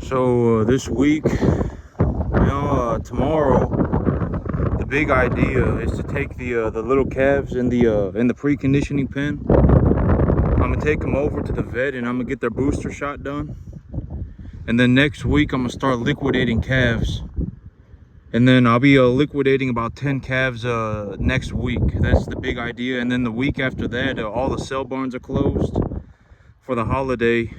This week, tomorrow, the big idea is to take the little calves in the preconditioning pen. I'm gonna take them over to the vet and I'm gonna get their booster shot done. And then next week I'm gonna start liquidating calves. And then I'll be liquidating about 10 calves next week. That's the big idea. And then the week after that, all the sale barns are closed for the holiday.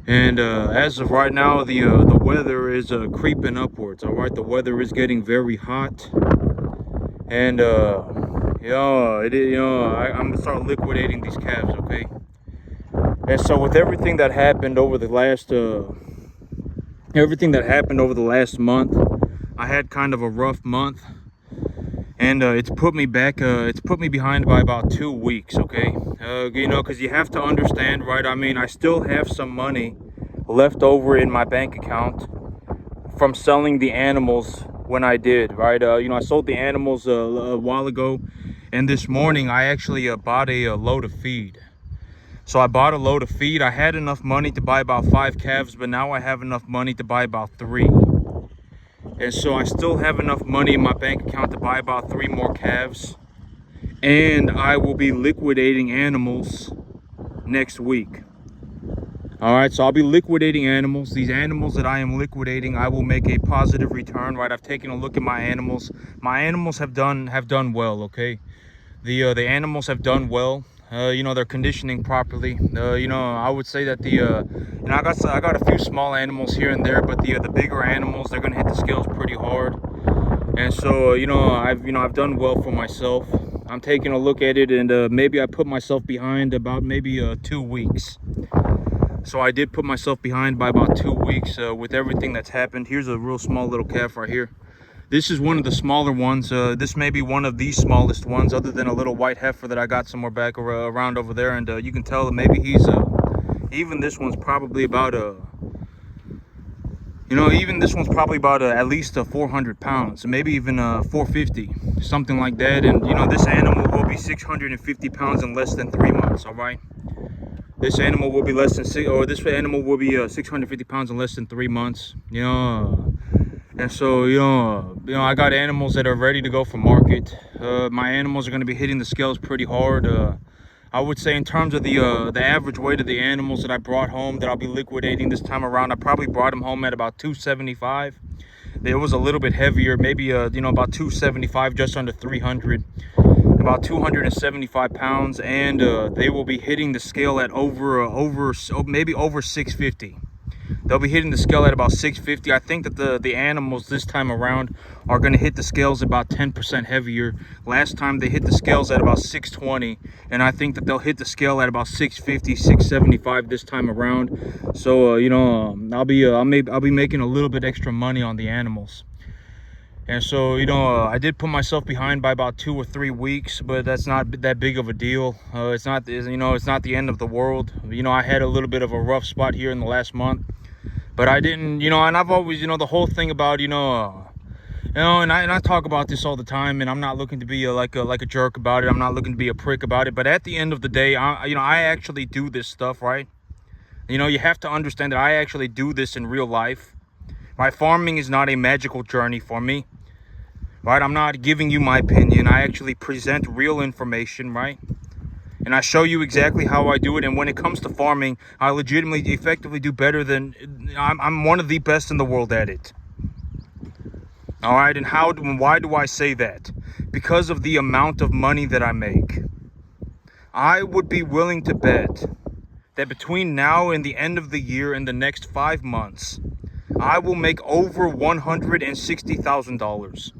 And as of right now, the weather is creeping upwards. All right, the weather is getting very hot, and I'm gonna start liquidating these calves. Okay. And so with everything that happened over the last month, I had kind of a rough month, and it's put me behind by about 2 weeks. Okay. Because you have to understand, right? I mean, I still have some money left over in my bank account from selling the animals when I did, right? I sold the animals a while ago, and this morning I actually bought a load of feed. So I bought a load of feed. I had enough money to buy about 5 calves, but now I have enough money to buy about 3. And so I still have enough money in my bank account to buy about 3 more calves. And I will be liquidating animals next week. All right, so I'll be liquidating animals. These animals that I am liquidating, I will make a positive return, right? I've taken a look at my animals. My animals have done well, okay? The animals have done well. They're conditioning properly. I would say that I got a few small animals here and there, but the bigger animals, they're gonna hit the scales pretty hard. And so I've done well for myself. I'm taking a look at it, and maybe I put myself behind about maybe 2 weeks. So I did put myself behind by about 2 weeks with everything that's happened. Here's a real small little calf right here. This is one of the smaller ones. This may be one of the smallest ones, other than a little white heifer that I got somewhere back around over there. And you can tell that maybe he's even this one's probably about at least 400 pounds, maybe even 450, something like that. And this animal will be 650 pounds in less than 3 months. All right. This animal will be 650 pounds in less than 3 months. And so I got animals that are ready to go for market. My animals are going to be hitting the scales pretty hard. I would say in terms of the average weight of the animals that I brought home that I'll be liquidating this time around, I probably brought them home at about 275. It was a little bit heavier, maybe about 275, just under 300. About 275 pounds, and they will be hitting the scale at maybe over 650. They'll be hitting the scale at about 650. I think that the animals this time around are going to hit the scales about 10% heavier. Last time they hit the scales at about 620, and I think that they'll hit the scale at about 650, 675 this time around. So I'll be making a little bit extra money on the animals. And so, I did put myself behind by about 2 or 3 weeks, but that's not that big of a deal. It's not the end of the world. I had a little bit of a rough spot here in the last month, but I didn't, and I've always, the whole thing about, and I talk about this all the time, and I'm not looking to be like a jerk about it. I'm not looking to be a prick about it. But at the end of the day, I actually do this stuff, right? You have to understand that I actually do this in real life. My farming is not a magical journey for me, right? I'm not giving you my opinion. I actually present real information, right? And I show you exactly how I do it. And when it comes to farming, I legitimately, effectively do better than, I'm one of the best in the world at it. All right, and why do I say that? Because of the amount of money that I make. I would be willing to bet that between now and the end of the year, in the next 5 months, I will make over $160,000.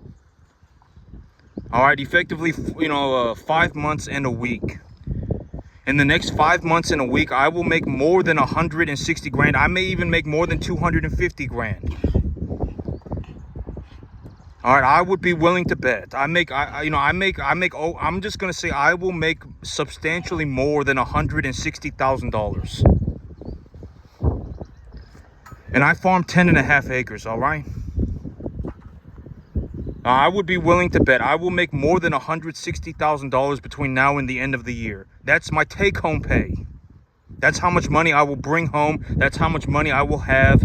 All right, effectively, 5 months and a week. In the next 5 months and a week, I will make more than 160 grand. I may even make more than 250 grand. All right, I would be willing to bet. I'm just gonna say I will make substantially more than $160,000. And I farm 10.5 acres, all right? I would be willing to bet I will make more than $160,000 between now and the end of the year. That's my take-home pay. That's how much money I will bring home. That's how much money I will have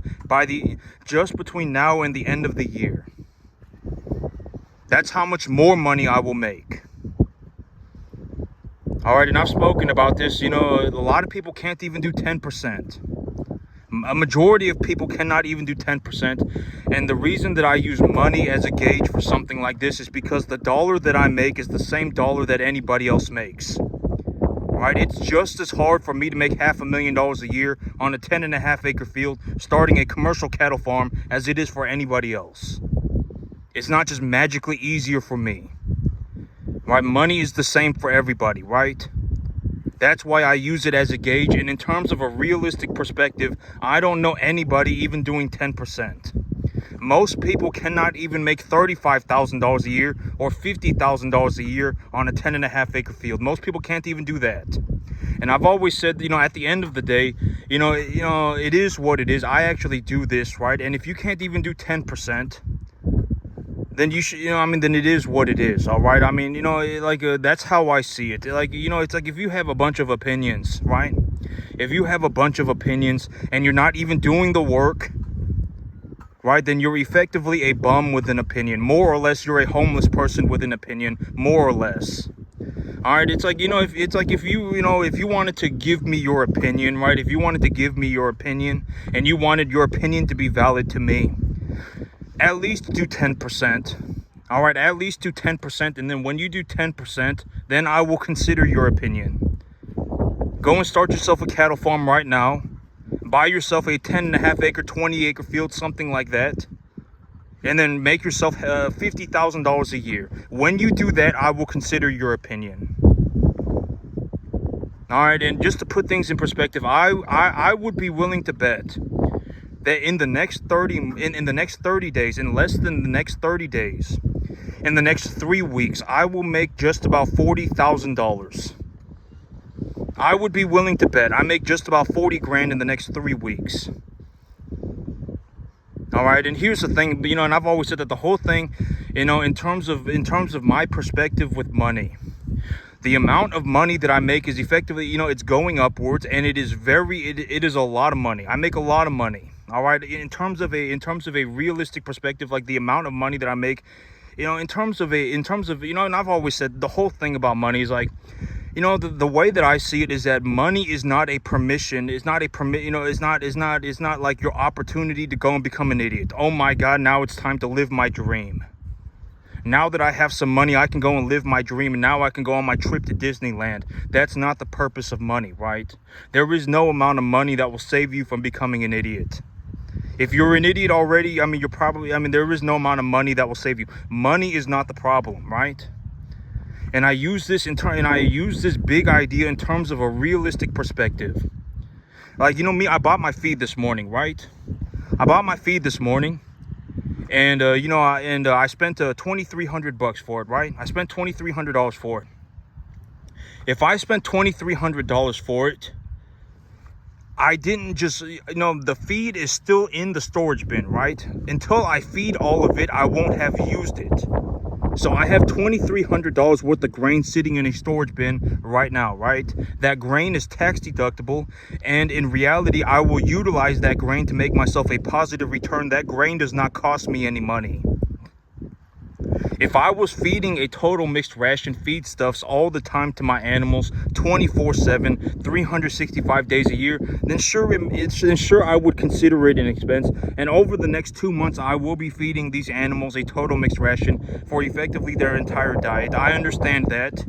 just between now and the end of the year. That's how much more money I will make. All right, and I've spoken about this. A lot of people can't even do 10%. A majority of people cannot even do 10%. And the reason that I use money as a gauge for something like this is because the dollar that I make is the same dollar that anybody else makes. Right? It's just as hard for me to make $500,000 a year on a 10.5 acre field starting a commercial cattle farm as it is for anybody else. It's not just magically easier for me. Right? Money is the same for everybody, right? That's why I use it as a gauge. And in terms of a realistic perspective, I don't know anybody even doing 10%. Most people cannot even make $35,000 a year or $50,000 a year on a 10.5 acre field. Most people can't even do that. And I've always said, at the end of the day, it is what it is. I actually do this, right? And if you can't even do 10%, then you should, then it is what it is, all right? That's how I see it. It's like if you have a bunch of opinions, right? If you have a bunch of opinions and you're not even doing the work, right, then you're effectively a bum with an opinion. More or less, you're a homeless person with an opinion, more or less. All right, it's like, if you wanted to give me your opinion, right? If you wanted to give me your opinion and you wanted your opinion to be valid to me, at least do 10%. All right, at least do 10%. And then when you do 10%, then I will consider your opinion. Go and start yourself a cattle farm right now. Buy yourself a 10.5 acre, 20 acre field, something like that. And then make yourself $50,000 a year. When you do that, I will consider your opinion. All right, and just to put things in perspective, I would be willing to bet that in the next 30 days, in less than the next 30 days, in the next 3 weeks, I will make just about $40,000. I would be willing to bet I make just about 40 grand in the next 3 weeks. All right, and here's the thing, and I've always said that the whole thing, in terms of my perspective with money, the amount of money that I make is effectively, it's going upwards, and it is a lot of money. I make a lot of money. All right, in terms of a realistic perspective, like the amount of money that I make, in terms of and I've always said the whole thing about money is like, the way that I see it is that money is not a permission. It's not a permit. It's not like your opportunity to go and become an idiot. Oh my God, now it's time to live my dream. Now that I have some money, I can go and live my dream, and now I can go on my trip to Disneyland. That's not the purpose of money, right? There is no amount of money that will save you from becoming an idiot. If you're an idiot already, there is no amount of money that will save you. Money is not the problem, right? And I use this this big idea in terms of a realistic perspective. Like, me, I bought my feed this morning, right? I bought my feed this morning, and I spent $2,300 for it, right? I spent $2,300 for it. If I spent $2,300 for it, I didn't just, the feed is still in the storage bin, right? Until I feed all of it, I won't have used it. So I have $2,300 worth of grain sitting in a storage bin right now, right? That grain is tax deductible, and in reality, I will utilize that grain to make myself a positive return. That grain does not cost me any money. If I was feeding a total mixed ration feedstuffs all the time to my animals 24/7, 365 days a year, then sure I would consider it an expense. And over the next 2 months, I will be feeding these animals a total mixed ration for effectively their entire diet. I understand that,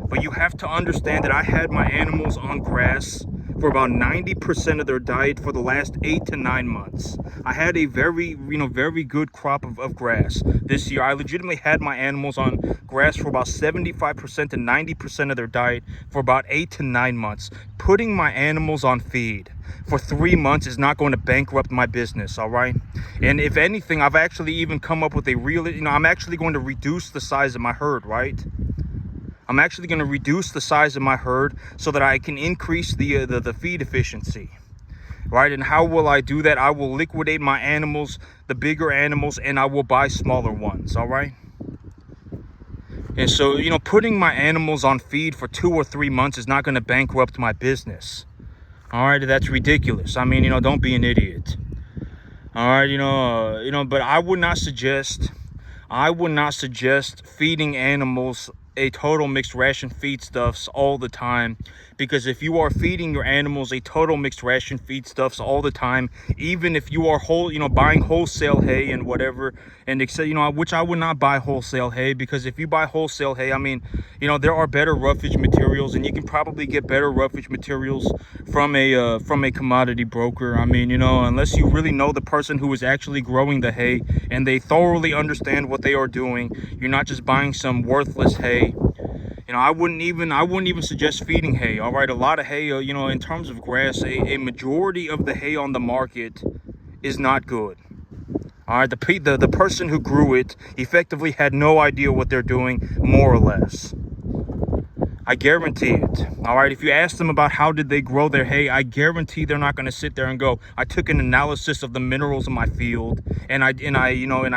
but you have to understand that I had my animals on grass for about 90% of their diet for the last 8 to 9 months. I had a very good crop of grass this year. I legitimately had my animals on grass for about 75% to 90% of their diet for about 8 to 9 months. Putting my animals on feed for 3 months is not going to bankrupt my business, all right? And if anything, I've actually even come up with I'm actually going to reduce the size of my herd, right? I'm actually going to reduce the size of my herd so that I can increase the feed efficiency, right? And how will I do that? I will liquidate my animals, the bigger animals, and I will buy smaller ones, all right? And so, putting my animals on feed for 2 or 3 months is not going to bankrupt my business. All right, that's ridiculous. I mean, don't be an idiot. All right, but I would not suggest feeding animals a total mixed ration feedstuffs all the time, because if you are feeding your animals a total mixed ration feedstuffs all the time, even if you are buying wholesale hay and whatever, and except which I would not buy wholesale hay, because if you buy wholesale hay, I mean, there are better roughage materials, and you can probably get better roughage materials from a commodity broker. I mean, unless you really know the person who is actually growing the hay and they thoroughly understand what they are doing, you're not just buying some worthless hay. I wouldn't even suggest feeding hay. All right, a lot of hay, in terms of grass, a majority of the hay on the market is not good. All right, the person who grew it effectively had no idea what they're doing, more or less. I guarantee it. All right, if you ask them about how did they grow their hay, I guarantee they're not going to sit there and go, I took an analysis of the minerals in my field, and I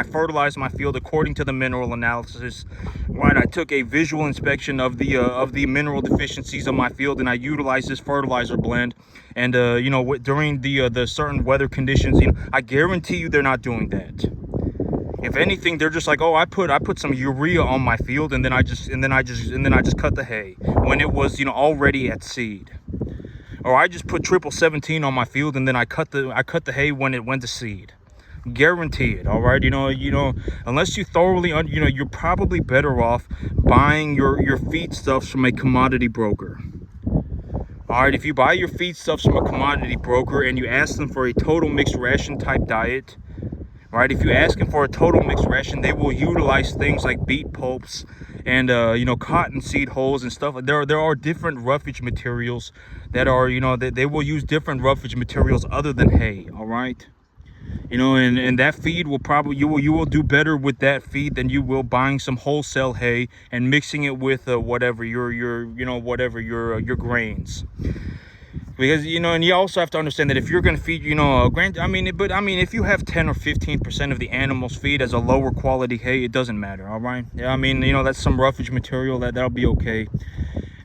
fertilized my field according to the mineral analysis. Right, I took a visual inspection of the mineral deficiencies of my field, and I utilized this fertilizer blend. And during the certain weather conditions, I guarantee you they're not doing that. If anything, they're just like, oh, I put some urea on my field, and then I just cut the hay when it was already at seed. Or I just put 1717 on my field, and then I cut the hay when it went to seed. Guarantee it. All right, unless you thoroughly you're probably better off buying your feedstuffs from a commodity broker. All right, if you buy your feedstuffs from a commodity broker and you ask them for a total mixed ration type diet, right? If you ask them for a total mixed ration, they will utilize things like beet pulps and cotton seed hulls and stuff. There are different roughage materials that are they will use different roughage materials other than hay. All right, and that feed will probably you will do better with that feed than you will buying some wholesale hay and mixing it with whatever your grains. Because and you also have to understand that if you're going to feed if you have 10 or 15% of the animal's feed as a lower quality hay, it doesn't matter. All right, yeah, I mean, that's some roughage material that'll be okay.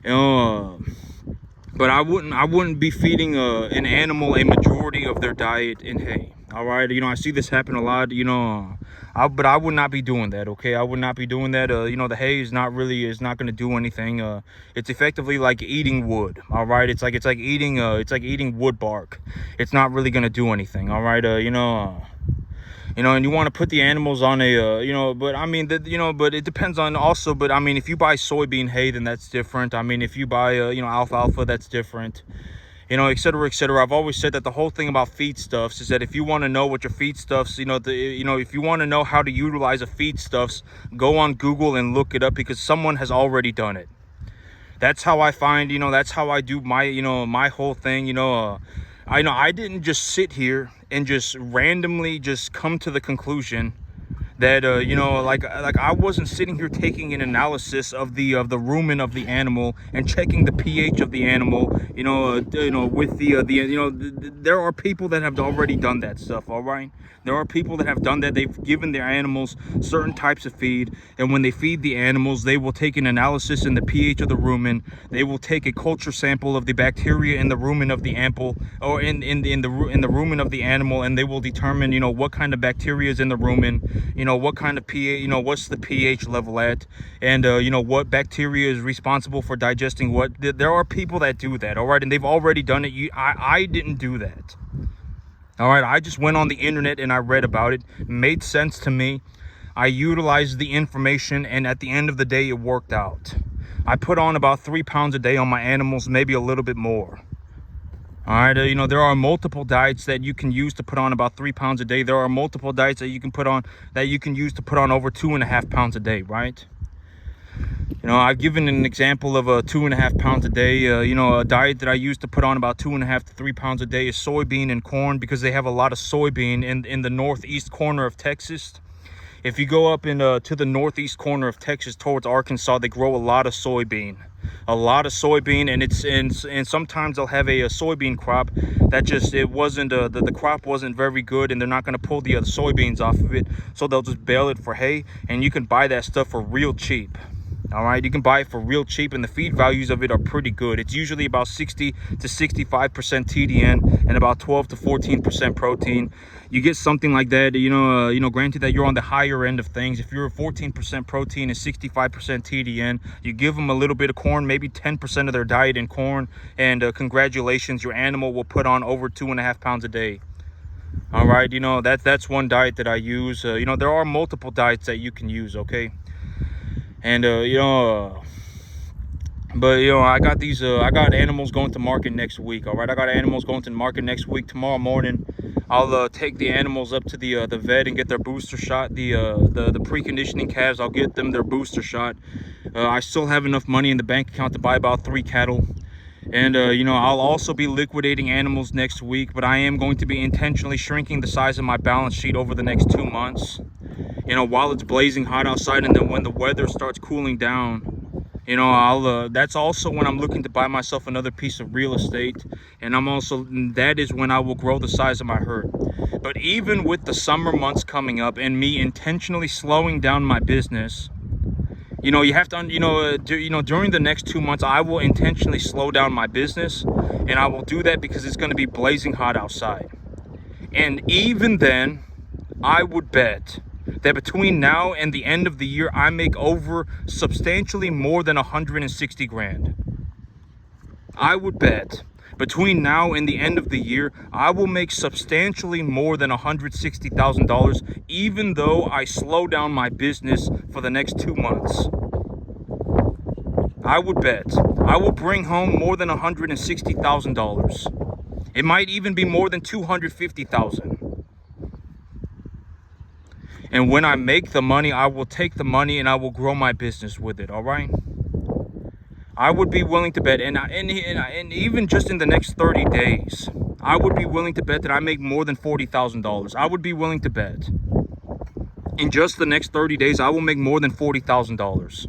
But I wouldn't be feeding an animal a majority of their diet in hay. All right, I see this happen a lot. But I would not be doing that. Okay, I would not be doing that. The hay is not going to do anything. It's effectively like eating wood. All right, it's like eating wood bark. It's not really going to do anything. All right, and you want to put the animals on a but it depends on also. But I mean, if you buy soybean hay, then that's different. I mean, if you buy alfalfa, that's different. Et cetera, et cetera. I've always said that the whole thing about feedstuffs is that if you want to know what your feedstuffs, if you want to know how to utilize a feedstuffs, go on Google and look it up, because someone has already done it. That's how I find, that's how I do my, my whole thing. I didn't just sit here and just randomly just come to the conclusion that like I wasn't sitting here taking an analysis of the rumen of the animal and checking the pH of the animal, with there are people that have already done that stuff. All right, there are people that have done that. They've given their animals certain types of feed, and when they feed the animals, they will take an analysis in the pH of the rumen. They will take a culture sample of the bacteria in the rumen of the ample, or in the rumen of the animal, and they will determine what kind of bacteria is in the rumen, what kind of pH, what's the pH level at, and what bacteria is responsible for digesting what. There are people that do that. All right, and they've already done it. I didn't do that. All right, I just went on the internet and I read about it. It made sense to me. I utilized the information, and at the end of the day, it worked out. I put on about 3 pounds a day on my animals, maybe a little bit more. All right, there are multiple diets that you can use to put on about 3 pounds a day. There are multiple diets that you can use to put on over 2.5 pounds a day, right? I've given an example of 2.5 pounds a day. A diet that I use to put on about 2.5 to 3 pounds a day is soybean and corn, because they have a lot of soybean in the northeast corner of Texas. If you go up to the northeast corner of Texas towards Arkansas, they grow a lot of soybean. And sometimes they'll have a soybean crop that just the crop wasn't very good, and they're not going to pull the soybeans off of it, so they'll just bale it for hay, and you can buy that stuff for real cheap. All right, you can buy it for real cheap, and the feed values of it are pretty good. It's usually about 60 to 65% TDN and about 12 to 14% protein. You get something like that, granted that you're on the higher end of things. If you're 14% protein and 65% TDN, you give them a little bit of corn, maybe 10% of their diet in corn, and congratulations, your animal will put on over 2.5 pounds a day. All right, that's one diet that I use. There are multiple diets that you can use, okay? And I got animals going to market next week. All right, I got animals going to the market next week. Tomorrow morning I'll take the animals up to the vet and get their booster shot. The preconditioning calves, I'll get them their booster shot. I still have enough money in the bank account to buy about 3 cattle. And I'll also be liquidating animals next week, but I am going to be intentionally shrinking the size of my balance sheet over the next 2 months. While it's blazing hot outside, and then when the weather starts cooling down, that's also when I'm looking to buy myself another piece of real estate. And that is when I will grow the size of my herd. But even with the summer months coming up and me intentionally slowing down my business, you have to, during the next 2 months, I will intentionally slow down my business, and I will do that because it's going to be blazing hot outside. And even then, I would bet that between now and the end of the year, I make over substantially more than 160 grand. I would bet between now and the end of the year, I will make substantially more than $160,000, even though I slow down my business for the next 2 months. I would bet I will bring home more than $160,000. It might even be more than $250,000. And when I make the money, I will take the money and I will grow my business with it. All right. I would be willing to bet, and even just in the next 30 days, I would be willing to bet that I make more than $40,000. I would be willing to bet in just the next 30 days, I will make more than $40,000.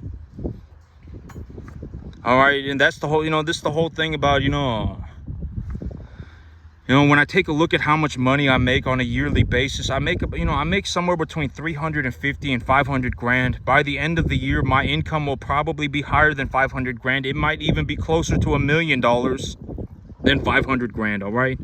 All right, and that's the whole, this is the whole thing about, when I take a look at how much money I make on a yearly basis, I make somewhere between 350 and 500 grand. By the end of the year, my income will probably be higher than 500 grand. It might even be closer to $1 million than 500 grand. All right.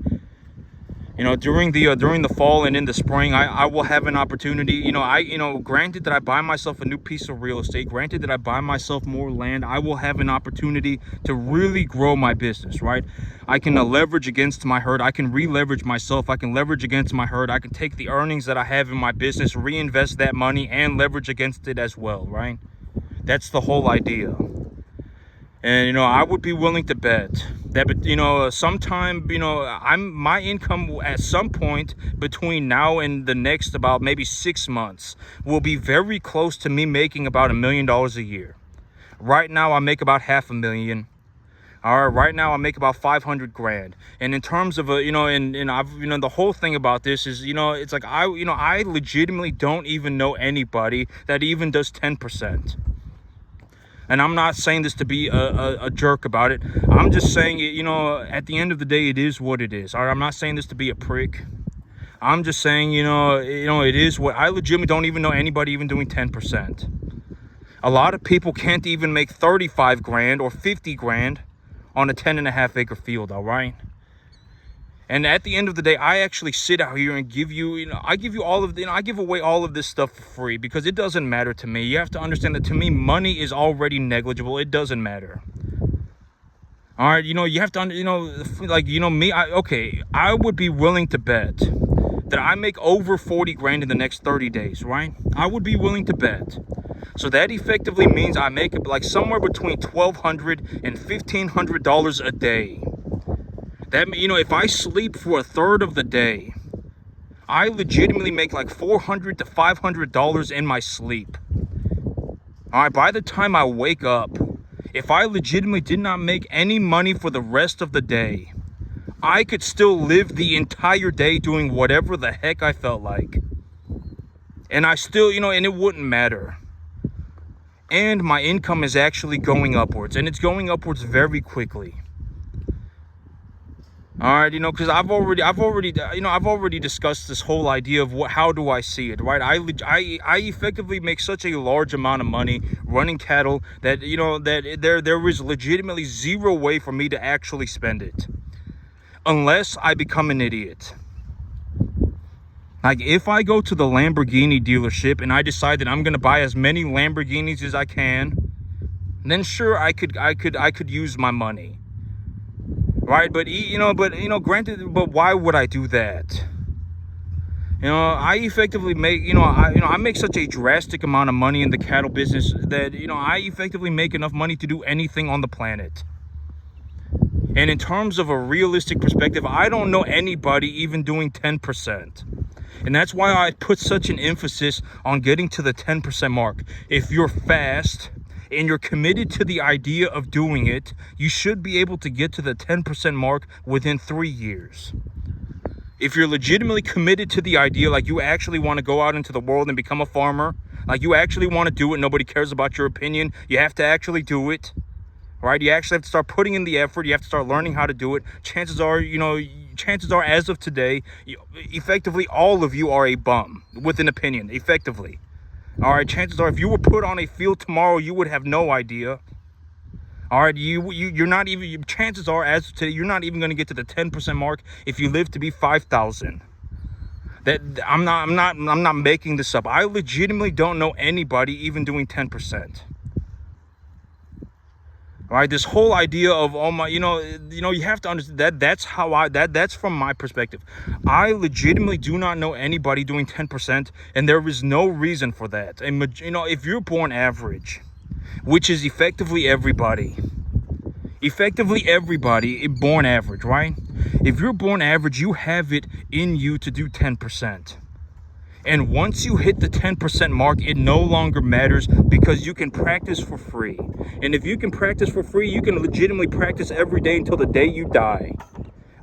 During the fall and in the spring, I will have an opportunity. Granted that I buy myself a new piece of real estate, granted that I buy myself more land, I will have an opportunity to really grow my business, right? I can leverage against my herd. I can re-leverage myself. I can leverage against my herd. I can take the earnings that I have in my business, reinvest that money, and leverage against it as well, right? That's the whole idea. And I would be willing to bet that sometime my income at some point between now and the next about maybe 6 months will be very close to me making about $1 million a year. Right now I make about $500,000. All right, right now I make about 500 grand. And in terms of the whole thing about this is, it's like I legitimately don't even know anybody that even does 10%. And I'm not saying this to be a jerk about it. I'm just saying, at the end of the day, it is what it is. All right, I'm not saying this to be a prick. I'm just saying, it is what I legitimately don't even know anybody even doing 10%. A lot of people can't even make 35 grand or 50 grand on a 10.5 acre field. All right. And at the end of the day, I actually sit out here and give you, I give you all of, I give away all of this stuff for free because it doesn't matter to me. You have to understand that to me, money is already negligible. It doesn't matter. All right, you have to, me, I would be willing to bet that I make over 40 grand in the next 30 days, right? I would be willing to bet. So that effectively means I make like somewhere between $1,200 and $1,500 a day. That, if I sleep for a third of the day, I legitimately make like $400 to $500 in my sleep. All right, by the time I wake up, if I legitimately did not make any money for the rest of the day, I could still live the entire day doing whatever the heck I felt like. And I still, and it wouldn't matter. And my income is actually going upwards, and it's going upwards very quickly. All right, because I've already discussed this whole idea of how do I see it, right? I effectively make such a large amount of money running cattle that that there is legitimately zero way for me to actually spend it, unless I become an idiot. Like, if I go to the Lamborghini dealership and I decide that I'm gonna buy as many Lamborghinis as I can, then sure, I could use my money. Right, but granted, but why would I do that? I effectively make, I make such a drastic amount of money in the cattle business that, I effectively make enough money to do anything on the planet. And in terms of a realistic perspective, I don't know anybody even doing 10%. And that's why I put such an emphasis on getting to the 10% mark. If you're fast and you're committed to the idea of doing it, you should be able to get to the 10% mark within 3 years. If you're legitimately committed to the idea, like you actually want to go out into the world and become a farmer, like you actually want to do it, nobody cares about your opinion, you have to actually do it, right? You actually have to start putting in the effort, you have to start learning how to do it. Chances are, as of today, effectively all of you are a bum with an opinion, effectively. All right, chances are if you were put on a field tomorrow, you would have no idea. All right, you're not even, chances are as of today, you're not even going to get to the 10% mark if you live to be 5,000. That I'm not making this up. I legitimately don't know anybody even doing 10%. All right, this whole idea of, oh my, you have to understand that that's from my perspective. I legitimately do not know anybody doing 10%, and there is no reason for that. And if you're born average, which is effectively everybody born average, right? If you're born average, you have it in you to do 10%. And once you hit the 10% mark, it no longer matters because you can practice for free. And if you can practice for free, you can legitimately practice every day until the day you die.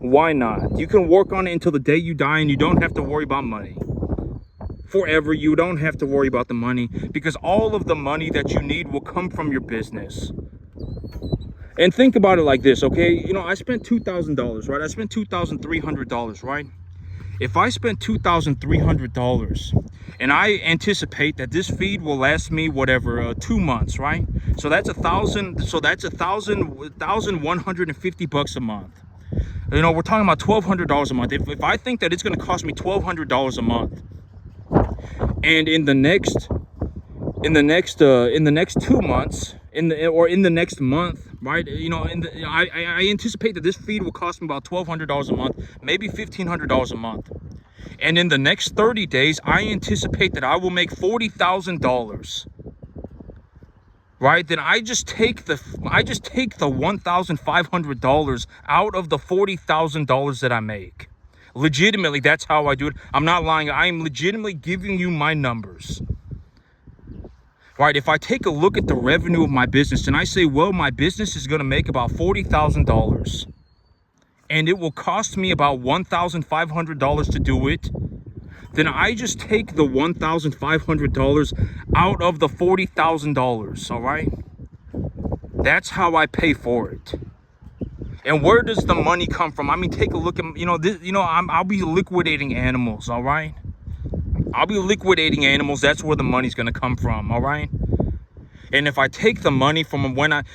Why not? You can work on it until the day you die, and you don't have to worry about money. Forever, you don't have to worry about the money, because all of the money that you need will come from your business. And think about it like this, okay? I spent $2,000, right? I spent $2,300, right? If I spent $2,300 and I anticipate that this feed will last me 2 months, right? So that's $1,150 a month. We're talking about $1,200 a month. If I think that it's going to cost me $1,200 a month, and in the next 2 months, in the next month, right? I anticipate that this feed will cost me about $1,200 a month, maybe $1,500 a month. And in the next 30 days, I anticipate that I will make $40,000. Right? Then I just take the $1,500 out of the $40,000 that I make. Legitimately, that's how I do it. I'm not lying. I am legitimately giving you my numbers. Right, if I take a look at the revenue of my business and I say, well, my business is going to make about $40,000 and it will cost me about $1,500 to do it, then I just take the $1,500 out of the $40,000, all right? That's how I pay for it. And where does the money come from? I mean, take a look at, I'll be liquidating animals, all right? I'll be liquidating animals. That's where the money's going to come from, all right? And if I take the money from when and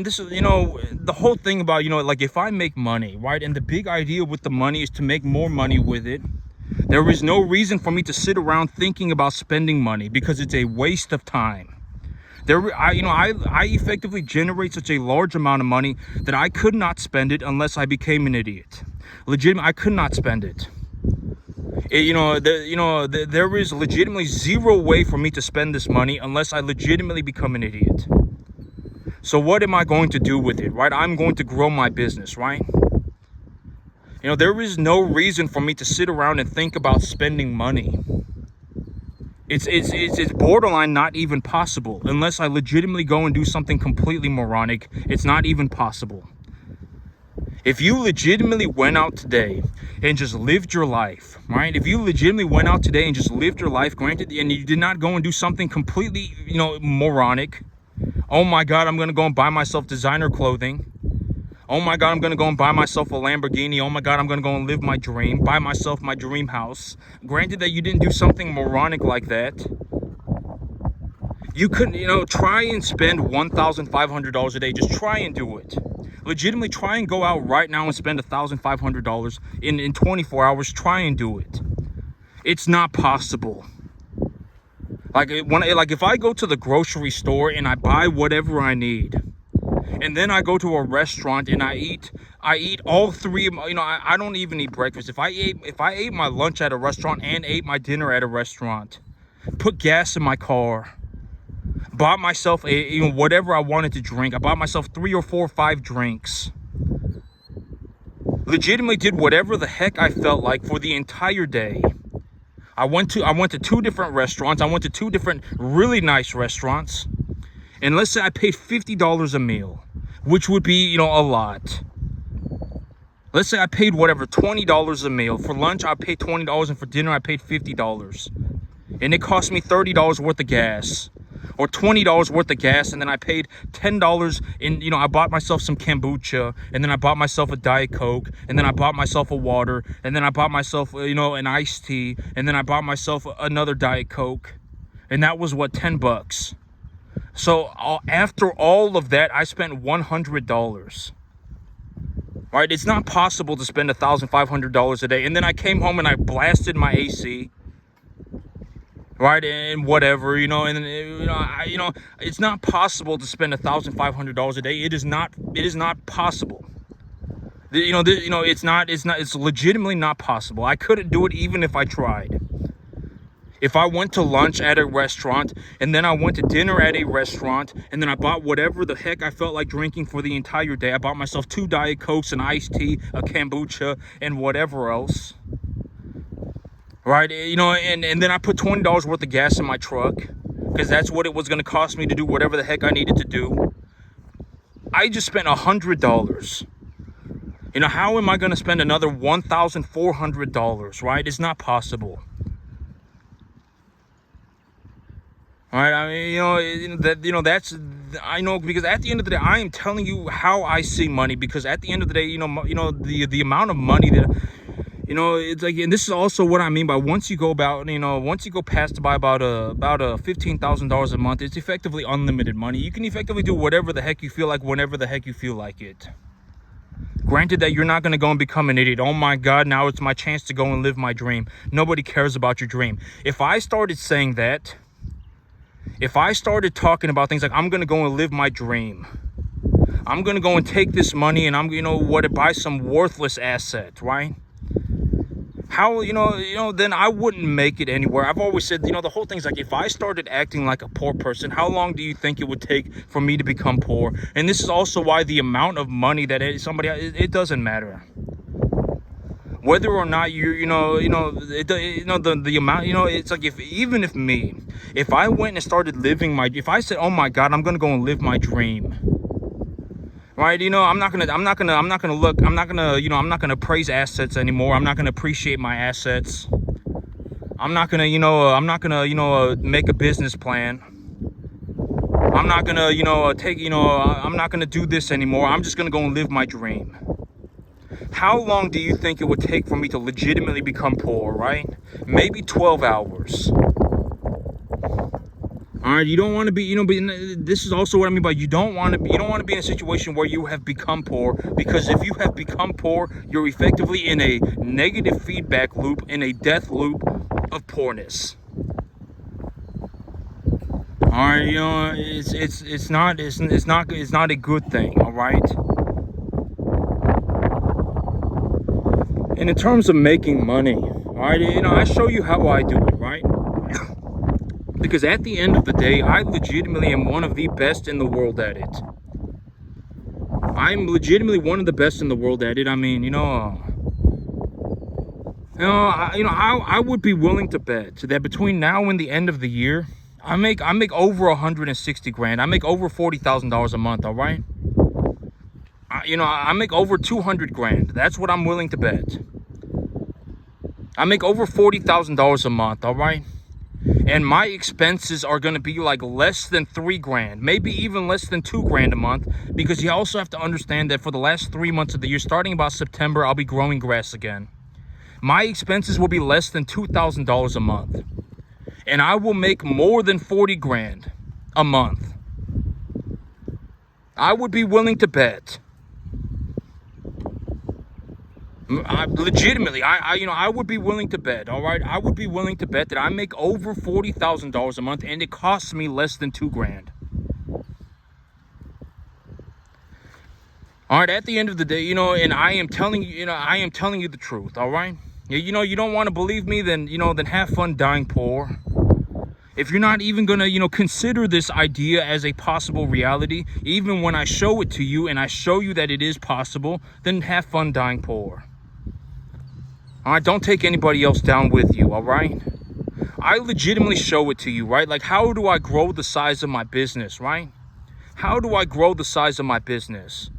this is, the whole thing about, like if I make money, right? And the big idea with the money is to make more money with it. There is no reason for me to sit around thinking about spending money because it's a waste of time. I effectively generate such a large amount of money that I could not spend it unless I became an idiot. Legitimately, I could not spend it. There is legitimately zero way for me to spend this money unless I legitimately become an idiot. So what am I going to do with it, right? I'm going to grow my business, right? There is no reason for me to sit around and think about spending money. It's borderline not even possible unless I legitimately go and do something completely moronic. It's not even possible. If you legitimately went out today and just lived your life, right? If you legitimately went out today and just lived your life, granted, and you did not go and do something completely, moronic. Oh my God, I'm going to go and buy myself designer clothing. Oh my God, I'm gonna go and buy myself a Lamborghini. Oh my God, I'm gonna go and live my dream, buy myself my dream house. Granted that you didn't do something moronic like that. You couldn't, try and spend $1,500 a day. Just try and do it. Legitimately try and go out right now and spend $1,500 in 24 hours. Try and do it. It's not possible. Like if I go to the grocery store and I buy whatever I need, and then I go to a restaurant and I eat all three of my, I don't even eat breakfast. If I ate my lunch at a restaurant and ate my dinner at a restaurant, put gas in my car, bought myself whatever I wanted to drink. I bought myself 3 or 4 or 5 drinks. Legitimately did whatever the heck I felt like for the entire day. I went to 2 different restaurants. I went to 2 different really nice restaurants. And let's say I paid $50 a meal, which would be, a lot. Let's say I paid whatever, $20 a meal. For lunch, I paid $20, and for dinner, I paid $50. And it cost me $30 worth of gas. Or $20 worth of gas, and then I paid $10 in, I bought myself some kombucha, and then I bought myself a Diet Coke, and then I bought myself a water, and then I bought myself, an iced tea, and then I bought myself another Diet Coke, and that was what, $10. So after all of that, I spent $100. Right? It's not possible to spend $1,500 a day. And then I came home and I blasted my AC. Right, and whatever, and it's not possible to spend $1,500 a day. It is not possible. It's legitimately not possible. I couldn't do it even if I tried. If I went to lunch at a restaurant, and then I went to dinner at a restaurant, and then I bought whatever the heck I felt like drinking for the entire day. I bought myself 2 Diet Cokes, an iced tea, a kombucha, and whatever else. Right, and then I put $20 worth of gas in my truck, because that's what it was going to cost me to do whatever the heck I needed to do. I just spent $100. How am I going to spend another $1,400, right? It's not possible. All right, I mean, that's, I know, because at the end of the day, I am telling you how I see money, because at the end of the day, the amount of money that, it's like, and this is also what I mean by once you go past by about $15,000 a month, it's effectively unlimited money. You can effectively do whatever the heck you feel like, whenever the heck you feel like it. Granted that you're not going to go and become an idiot. Oh my God, now it's my chance to go and live my dream. Nobody cares about your dream. If I started saying that, if I started talking about things like, I'm going to go and live my dream, I'm going to go and take this money and I'm, buy some worthless asset, right? How, then I wouldn't make it anywhere. I've always said, the whole thing's like, if I started acting like a poor person, how long do you think it would take for me to become poor? And this is also why the amount of money that it doesn't matter. Whether or not the amount, it's like, if I went and started living if I said, oh my God, I'm going to go and live my dream. Right, I'm not gonna praise assets anymore. I'm not gonna appreciate my assets. I'm not gonna, make a business plan. I'm not gonna, I'm not gonna do this anymore. I'm just gonna go and live my dream. How long do you think it would take for me to legitimately become poor, right? Maybe 12 hours. All right, you don't want to be, this is also what I mean by you don't want to be in a situation where you have become poor, because if you have become poor, you're effectively in a negative feedback loop, in a death loop of poorness. All right, it's not a good thing, all right? And in terms of making money, all right, I show you how I do it, right? Because at the end of the day, I legitimately am one of the best in the world at it. I'm legitimately one of the best in the world at it. I mean, I would be willing to bet that between now and the end of the year, I make over 160 grand. I make over $40,000 a month. All right. I make over 200 grand. That's what I'm willing to bet. I make over $40,000 a month. All right. And my expenses are going to be like less than $3,000, maybe even less than $2,000 a month, because you also have to understand that for the last 3 months of the year, starting about September, I'll be growing grass again. My expenses will be less than $2,000 a month, and I will make more than $40,000 a month. I would be willing to bet. I would be willing to bet. All right, I would be willing to bet that I make over $40,000 a month, and it costs me less than $2,000. All right, at the end of the day, and I am telling you, the truth. All right, you don't want to believe me, then have fun dying poor. If you're not even gonna, consider this idea as a possible reality, even when I show it to you and I show you that it is possible, then have fun dying poor. All right, don't take anybody else down with you, all right? I legitimately show it to you, right? Like, how do I grow the size of my business, right? How do I grow the size of my business?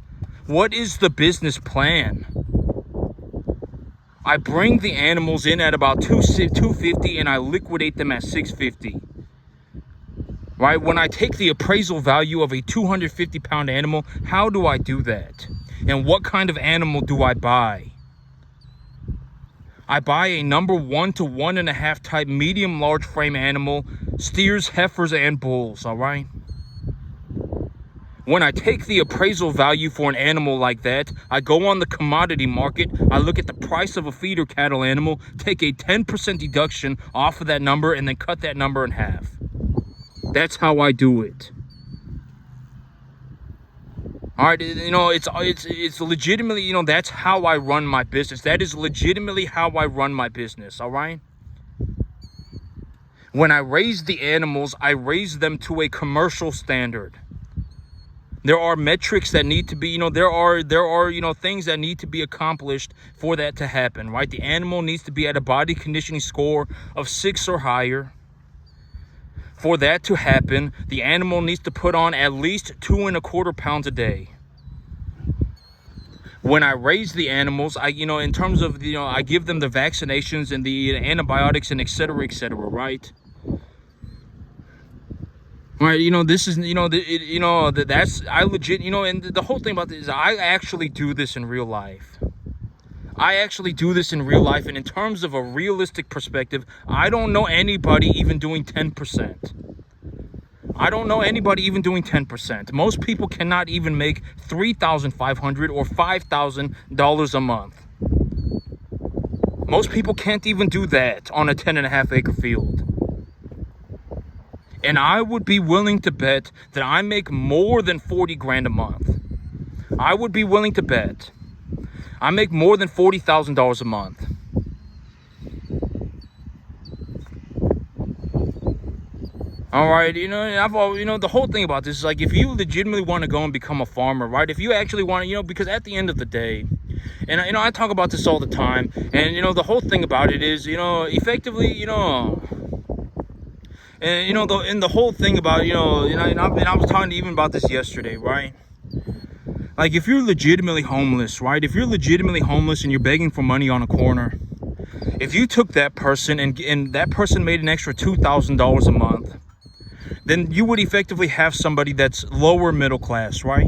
What is the business plan? I bring the animals in at about $250 and I liquidate them at $650. Right? When I take the appraisal value of a 250-pound animal, how do I do that? And what kind of animal do I buy? I buy a number 1 to 1.5 type medium large frame animal, steers, heifers, and bulls, all right? When I take the appraisal value for an animal like that, I go on the commodity market, I look at the price of a feeder cattle animal, take a 10% deduction off of that number, and then cut that number in half. That's how I do it. All right, it's legitimately, that's how I run my business. That is legitimately how I run my business, all right? When I raise the animals, I raise them to a commercial standard. There are metrics that need to be, there are things that need to be accomplished for that to happen, right? The animal needs to be at a body conditioning score of 6 or higher. For that to happen, the animal needs to put on at least 2.25 pounds a day. When I raise the animals, in terms of, I give them the vaccinations and the antibiotics and et cetera, right? Right, this is, I legit, and the whole thing about this is I actually do this in real life. And in terms of a realistic perspective, I don't know anybody even doing 10%. Most people cannot even make $3,500 or $5,000 a month. Most people can't even do that on a 10.5 acre field. And I would be willing to bet that I make more than $40,000 a month. I would be willing to bet I make more than $40,000 a month. All right, the whole thing about this is, like, if you legitimately want to go and become a farmer, right? If you actually want to, because at the end of the day, and I talk about this all the time, and the whole thing about it is, effectively, and the whole thing about, and I was talking even about this yesterday, right? Like, if you're legitimately homeless, right? If you're legitimately homeless and you're begging for money on a corner, if you took that person and that person made an extra $2,000 a month, then you would effectively have somebody that's lower middle class, right?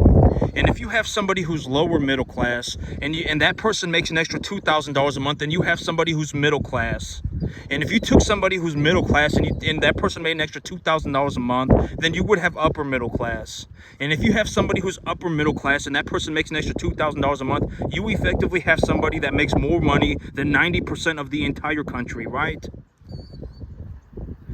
And if you have somebody who's lower middle class and that person makes an extra $2,000 a month, then you have somebody who's middle class. And if you took somebody who's middle class and that person made an extra $2,000 a month, then you would have upper middle class. And if you have somebody who's upper middle class and that person makes an extra $2,000 a month, you effectively have somebody that makes more money than 90% of the entire country, right?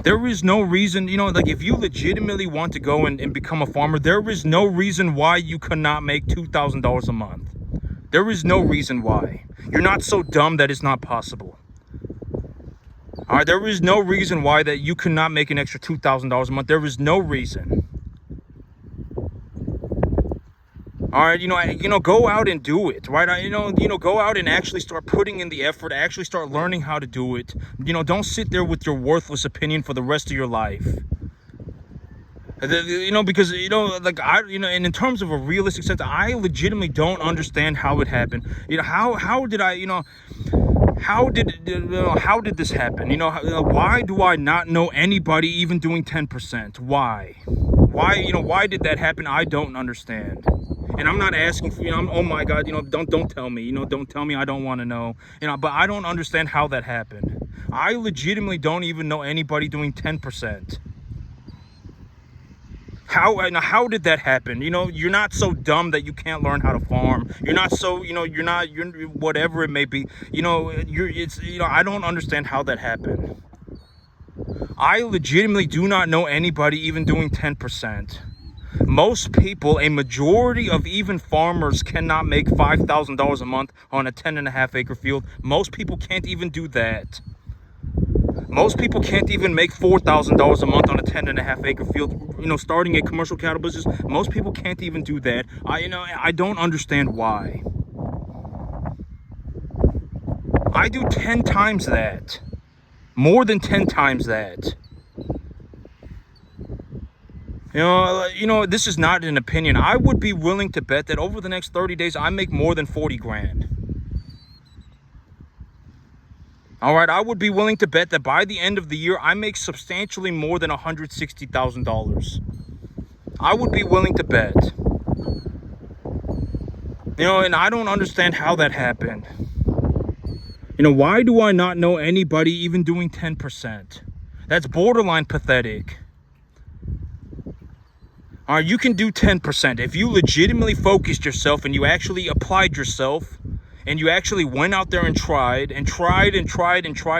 There is no reason, like, if you legitimately want to go and become a farmer, there is no reason why you cannot make $2,000 a month. There is no reason why. You're not so dumb that it's not possible. All right, there is no reason why that you cannot make an extra $2,000 a month. There is no reason. All right, go out and do it, right? Go out and actually start putting in the effort, actually start learning how to do it. Don't sit there with your worthless opinion for the rest of your life. Because, and in terms of a realistic sense, I legitimately don't understand how it happened. How did I, how did this happen? Why do I not know anybody even doing 10%? Why did that happen? I don't understand. And I'm not asking for, oh my God, don't tell me, don't tell me, I don't want to know, but I don't understand how that happened. I legitimately don't even know anybody doing 10%. How did that happen? You're not so dumb that you can't learn how to farm. You're not so, you're whatever it may be. I don't understand how that happened. I legitimately do not know anybody even doing 10%. Most people, a majority of even farmers, cannot make $5,000 a month on a 10.5 acre field. Most people can't even do that. Most people can't even make $4,000 a month on a 10.5 acre field, starting a commercial cattle business. Most people can't even do that. I don't understand why. I do 10 times that. More than 10 times that. This is not an opinion. I would be willing to bet that over the next 30 days, I make more than 40 grand. All right, I would be willing to bet that by the end of the year, I make substantially more than $160,000. I would be willing to bet. And I don't understand how that happened. Why do I not know anybody even doing 10%? That's borderline pathetic. All right, you can do 10%. If you legitimately focused yourself and you actually applied yourself and you actually went out there and tried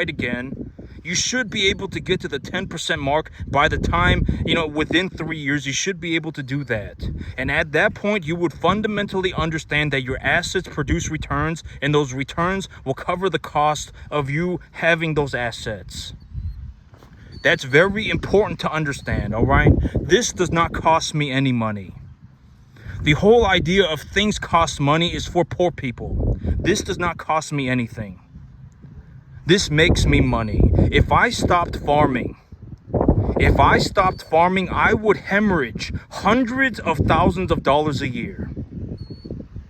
again, you should be able to get to the 10% mark by the time, within 3 years, you should be able to do that. And at that point, you would fundamentally understand that your assets produce returns, and those returns will cover the cost of you having those assets. That's very important to understand, all right? This does not cost me any money. The whole idea of things cost money is for poor people. This does not cost me anything. This makes me money. If I stopped farming, I would hemorrhage hundreds of thousands of dollars a year.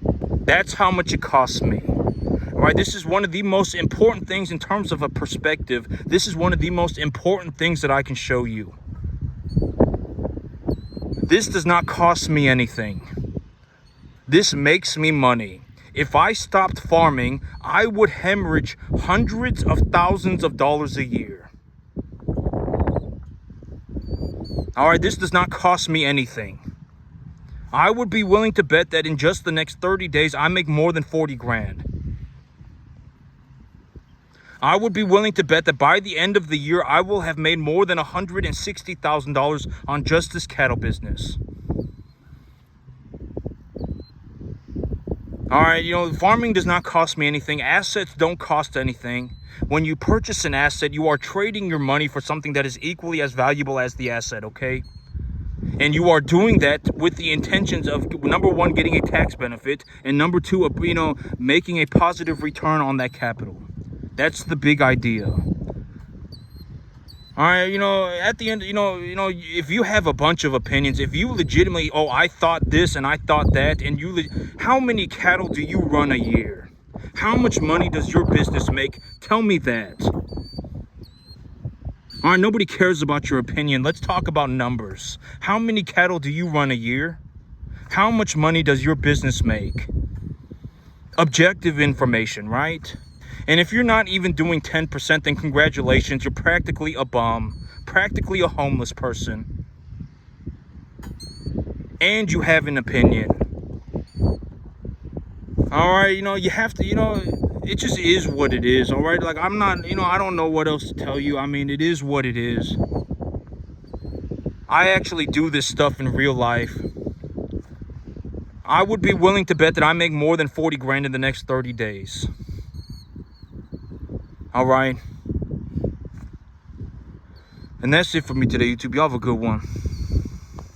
That's how much it costs me. All right, this is one of the most important things in terms of a perspective. This is one of the most important things that I can show you. This does not cost me anything. This makes me money. If I stopped farming, I would hemorrhage hundreds of thousands of dollars a year. All right, this does not cost me anything. I would be willing to bet that in just the next 30 days, I make more than 40 grand. I would be willing to bet that by the end of the year, I will have made more than $160,000 on just this cattle business. All right, farming does not cost me anything. Assets don't cost anything. When you purchase an asset, you are trading your money for something that is equally as valuable as the asset, okay? And you are doing that with the intentions of, number one, getting a tax benefit, and number two, making a positive return on that capital. That's the big idea. All right, at the end, if you have a bunch of opinions, if you legitimately, I thought this and I thought that, and how many cattle do you run a year? How much money does your business make? Tell me that. All right, nobody cares about your opinion. Let's talk about numbers. How many cattle do you run a year? How much money does your business make? Objective information, right? And if you're not even doing 10%, then congratulations, you're practically a bum, practically a homeless person. And you have an opinion. All right, you have to, it just is what it is, all right? Like, I'm not, I don't know what else to tell you. I mean, it is what it is. I actually do this stuff in real life. I would be willing to bet that I make more than 40 grand in the next 30 days. All right. And that's it for me today, YouTube. Y'all have a good one.